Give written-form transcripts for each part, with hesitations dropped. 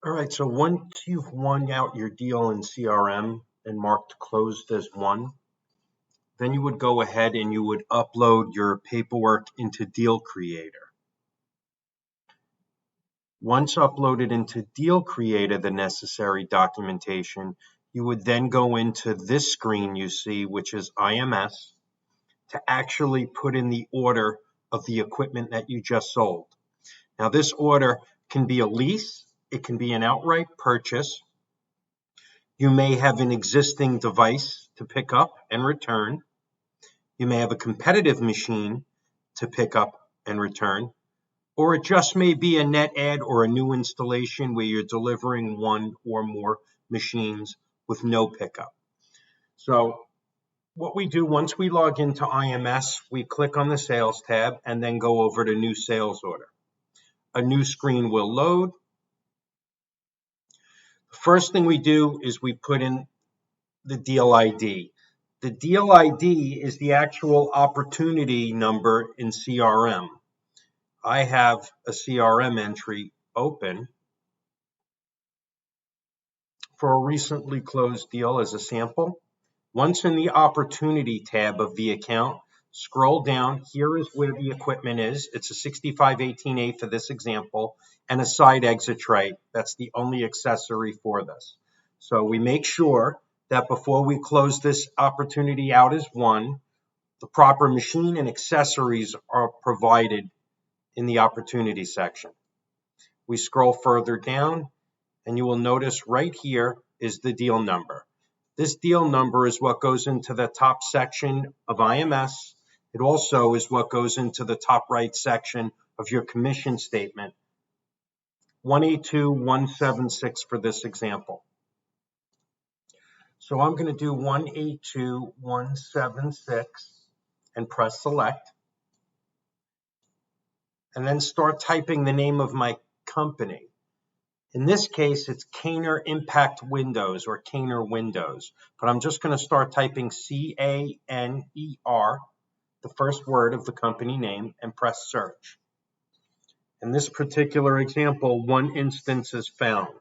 All right, so once you've won out your deal in CRM and marked closed as one, then you would go ahead and you would upload your paperwork into Deal Creator. Once uploaded into Deal Creator, the necessary documentation, you would then go into this screen you see, which is IMS, to actually put in the order of the equipment that you just sold. Now, this order can be a lease, it can be an outright purchase. You may have an existing device to pick up and return. You may have a competitive machine to pick up and return, or it just may be a net add or a new installation where you're delivering one or more machines with no pickup. So what we do once we log into IMS, we click on the sales tab and then go over to new sales order. A new screen will load. The first thing we do is we put in the deal ID. The deal ID is the actual opportunity number in CRM. I have a CRM entry open for a recently closed deal as a sample. Once in the opportunity tab of the account, scroll down. Here is where the equipment is. It's a 6518A for this example, and a side exit tray. That's the only accessory for this. So we make sure that before we close this opportunity out as one, the proper machine and accessories are provided in the opportunity section. We scroll further down, and you will notice right here is the deal number. This deal number is what goes into the top section of IMS. It also is what goes into the top right section of your commission statement, 182176 for this example. So I'm going to do 182176 and press select, and then start typing the name of my company. In this case, it's Caner Impact Windows or Caner Windows, but I'm just going to start typing CANER, the first word of the company name, and press search. In this particular example, one instance is found.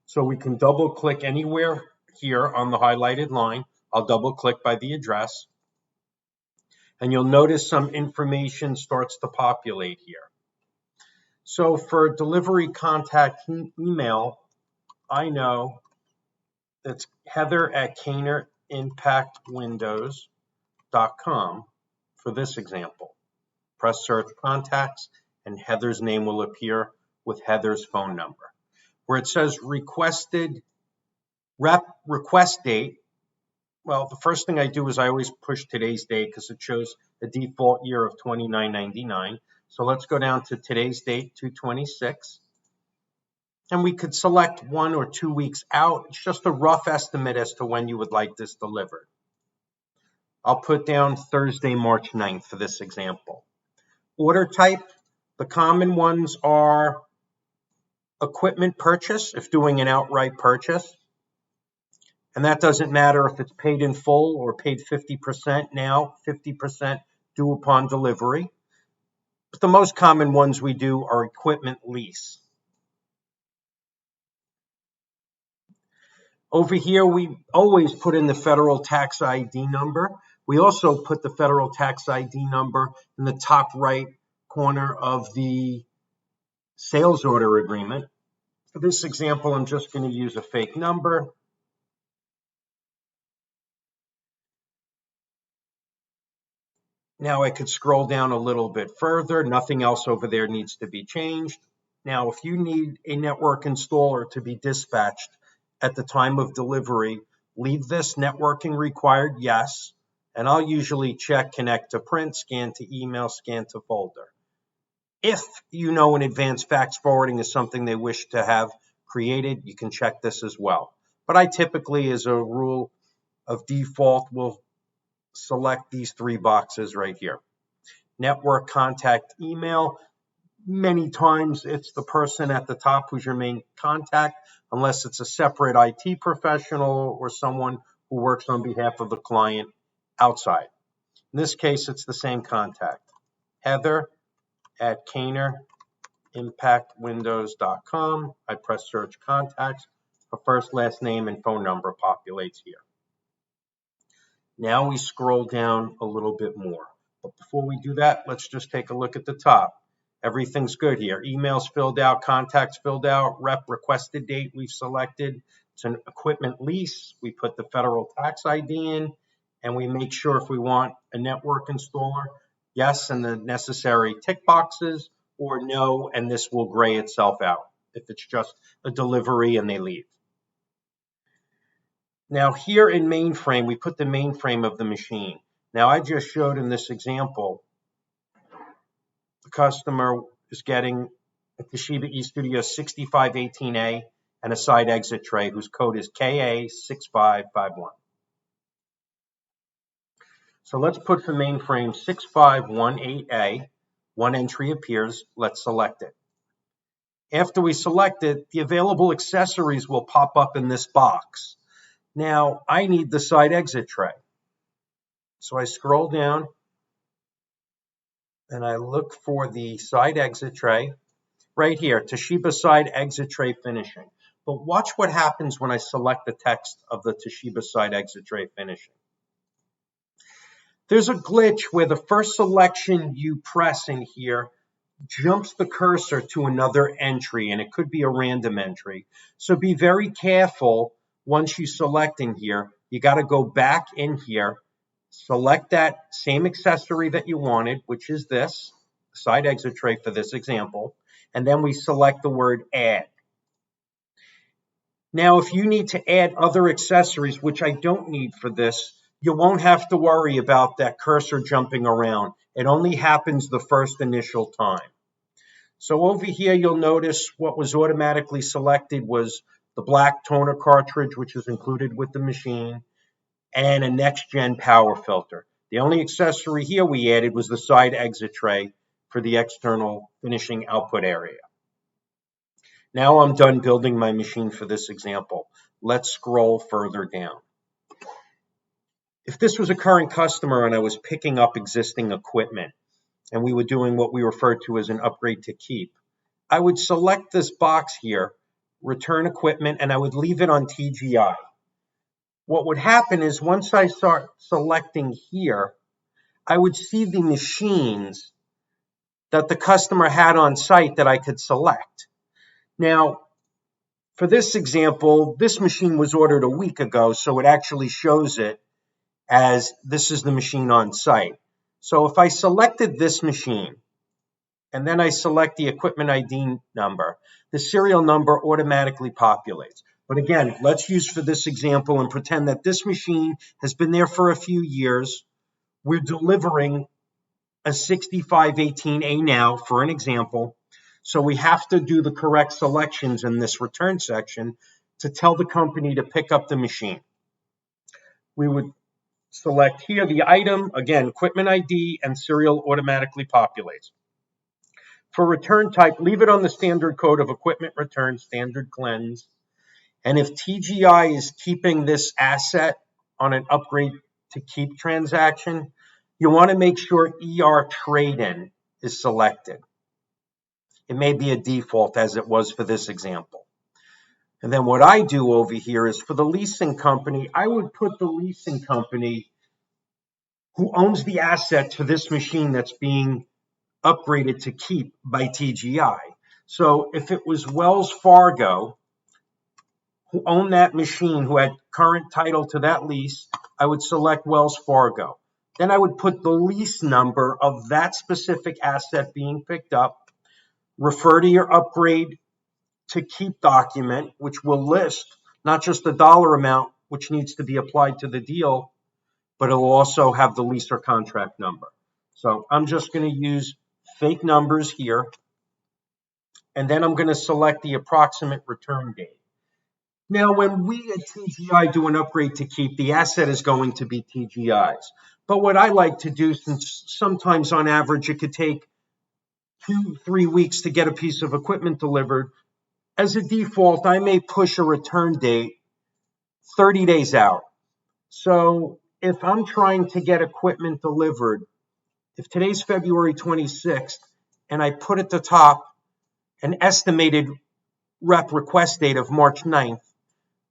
So we can double click anywhere here on the highlighted line. I'll double click by the address, and you'll notice some information starts to populate here. So for delivery contact email, I know it's heather@canerimpactwindows.com for this example. Press search contacts, and Heather's name will appear with Heather's phone number. Where it says request date, well, the first thing I do is I always push today's date because it shows a default year of 29.99. So let's go down to today's date, 2/26. And we could select 1 or 2 weeks out. It's just a rough estimate as to when you would like this delivered. I'll put down Thursday, March 9th for this example. Order type, the common ones are equipment purchase, if doing an outright purchase. And that doesn't matter if it's paid in full or paid 50% now, 50% due upon delivery. But the most common ones we do are equipment lease. Over here, we always put in the federal tax ID number. We also put the federal tax ID number in the top right corner of the sales order agreement. For this example, I'm just going to use a fake number. Now I could scroll down a little bit further. Nothing else over there needs to be changed. Now, if you need a network installer to be dispatched at the time of delivery, leave this networking required, yes. And I'll usually check connect to print, scan to email, scan to folder. If you know in advance fax forwarding is something they wish to have created, you can check this as well. But I typically, as a rule of default, will select these 3 boxes right here. Network contact email. Many times it's the person at the top who's your main contact, unless it's a separate IT professional or someone who works on behalf of the client outside. In this case, it's the same contact, Heather@Caner impactwindows.com. I press search contacts. A first, last name, and phone number populates here. Now we scroll down a little bit more. But before we do that, let's just take a look at the top. Everything's good here. Emails filled out, contacts filled out, rep requested date we've selected. It's an equipment lease. We put the federal tax ID in, and we make sure if we want a network installer, yes, and the necessary tick boxes, or no, and this will gray itself out if it's just a delivery and they leave. Now here in mainframe, we put the mainframe of the machine. Now I just showed in this example, the customer is getting a Toshiba eStudio 6518A and a side exit tray whose code is KA6551. So let's put for mainframe 6518A. One entry appears. Let's select it. After we select it, the available accessories will pop up in this box. Now, I need the side exit tray. So I scroll down and I look for the side exit tray right here, Toshiba side exit tray finishing. But watch what happens when I select the text of the Toshiba side exit tray finishing. There's a glitch where the first selection you press in here jumps the cursor to another entry, and it could be a random entry. So be very careful once you select in here. You got to go back in here, select that same accessory that you wanted, which is this side exit tray for this example, and then we select the word add. Now, if you need to add other accessories, which I don't need for this, you won't have to worry about that cursor jumping around. It only happens the first initial time. So over here, you'll notice what was automatically selected was the black toner cartridge, which is included with the machine, and a next-gen power filter. The only accessory here we added was the side exit tray for the external finishing output area. Now I'm done building my machine for this example. Let's scroll further down. If this was a current customer and I was picking up existing equipment and we were doing what we refer to as an upgrade to keep, I would select this box here, return equipment, and I would leave it on TGI. What would happen is once I start selecting here, I would see the machines that the customer had on site that I could select. Now, for this example, this machine was ordered a week ago, so it actually shows it as this is the machine on site. So if I selected this machine, and then I select the equipment ID number, the serial number automatically populates. But again, let's use for this example and pretend that this machine has been there for a few years. We're delivering a 6518A now, for an example. So we have to do the correct selections in this return section to tell the company to pick up the machine. We would select here the item, again, equipment ID, and serial automatically populates. For return type, leave it on the standard code of equipment return, standard cleanse. And if TGI is keeping this asset on an upgrade to keep transaction, you want to make sure ER trade-in is selected. It may be a default as it was for this example. And then what I do over here is for the leasing company, I would put the leasing company who owns the asset to this machine that's being upgraded to keep by TGI. So if it was Wells Fargo who owned that machine, who had current title to that lease, I would select Wells Fargo. Then I would put the lease number of that specific asset being picked up, refer to your upgrade to keep document, which will list not just the dollar amount which needs to be applied to the deal, but it will also have the lease or contract number. So I'm just going to use fake numbers here, and then I'm going to select the approximate return date. Now, when we at TGI do an upgrade to keep, the asset is going to be TGI's. But what I like to do, since sometimes on average it could take 2-3 weeks to get a piece of equipment delivered, as a default, I may push a return date 30 days out. So if I'm trying to get equipment delivered, if today's February 26th and I put at the top an estimated rep request date of March 9th,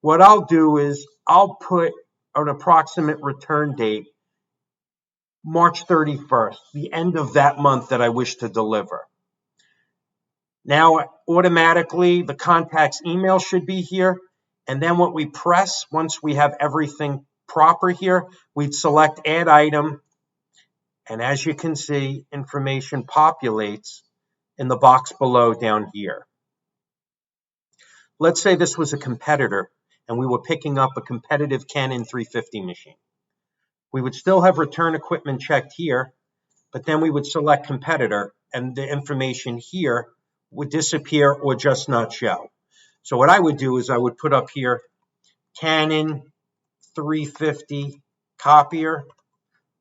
what I'll do is I'll put an approximate return date, March 31st, the end of that month that I wish to deliver. Now, automatically, the contact's email should be here. And then what we press, once we have everything proper here, we'd select Add Item. And as you can see, information populates in the box below down here. Let's say this was a competitor, and we were picking up a competitive Canon 350 machine. We would still have return equipment checked here, but then we would select competitor, and the information here would disappear or just not show. So what I would do is I would put up here Canon 350 copier,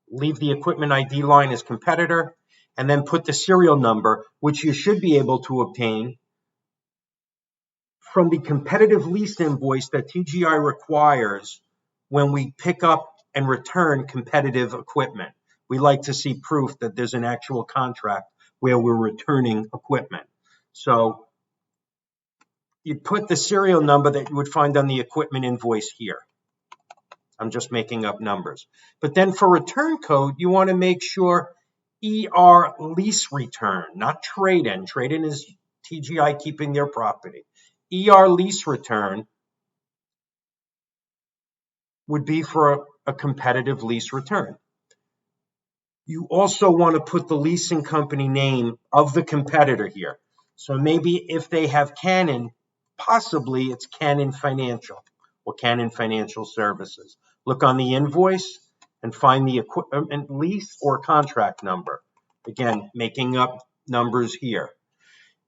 leave the equipment ID line as competitor, and then put the serial number, which you should be able to obtain from the competitive lease invoice that TGI requires when we pick up and return competitive equipment. We like to see proof that there's an actual contract where we're returning equipment. So you put the serial number that you would find on the equipment invoice here. I'm just making up numbers. But then for return code, you want to make sure ER lease return, not trade-in. Trade-in is TGI keeping their property. ER lease return would be for a competitive lease return. You also want to put the leasing company name of the competitor here. So maybe if they have Canon, possibly it's Canon Financial or Canon Financial Services. Look on the invoice and find the equipment lease or contract number. Again, making up numbers here.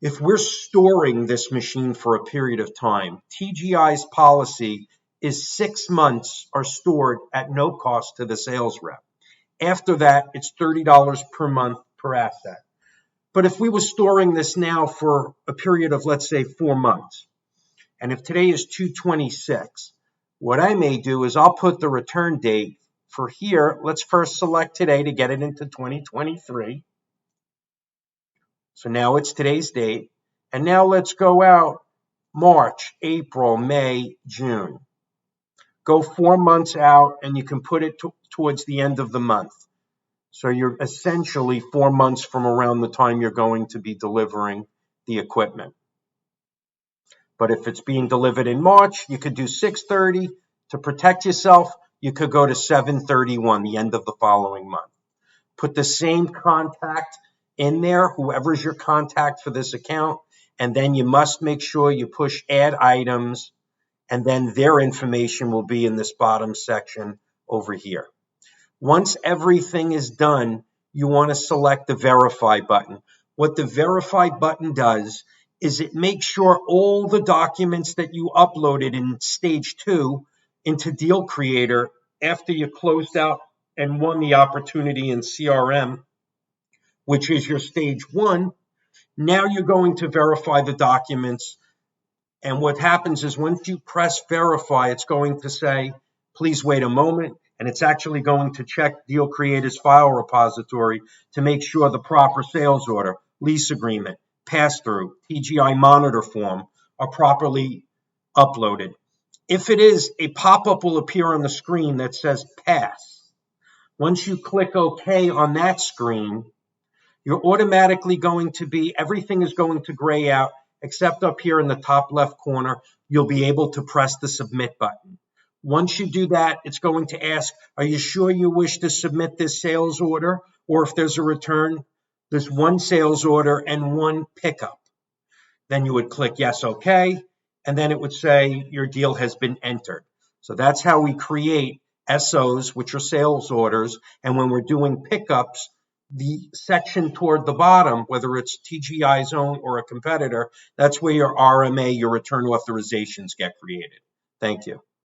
If we're storing this machine for a period of time, TGI's policy is 6 months are stored at no cost to the sales rep. After that, it's $30 per month per asset. But if we were storing this now for a period of, let's say, 4 months, and if today is 2/26, what I may do is I'll put the return date for here. Let's first select today to get it into 2023. So now it's today's date. And now let's go out March, April, May, June. Go 4 months out and you can put it towards the end of the month. So you're essentially 4 months from around the time you're going to be delivering the equipment. But if it's being delivered in March, you could do 6/30. To protect yourself, you could go to 7/31, the end of the following month. Put the same contact in there, whoever's your contact for this account, and then you must make sure you push Add Items, and then their information will be in this bottom section over here. Once everything is done, you want to select the Verify button. What the Verify button does is it makes sure all the documents that you uploaded in stage 2 into Deal Creator after you closed out and won the opportunity in CRM, which is your stage 1, now you're going to verify the documents. And what happens is once you press Verify, it's going to say, please wait a moment. And it's actually going to check Deal Creator's file repository to make sure the proper sales order, lease agreement, pass-through, TGI monitor form are properly uploaded. If it is, a pop-up will appear on the screen that says Pass. Once you click OK on that screen, you're automatically going to be, everything is going to gray out, except up here in the top left corner, you'll be able to press the Submit button. Once you do that, it's going to ask, are you sure you wish to submit this sales order? Or if there's a return, there's one sales order and one pickup. Then you would click Yes, OK, and then it would say your deal has been entered. So that's how we create SOs, which are sales orders. And when we're doing pickups, the section toward the bottom, whether it's TGI's own or a competitor, that's where your RMA, your return authorizations get created. Thank you.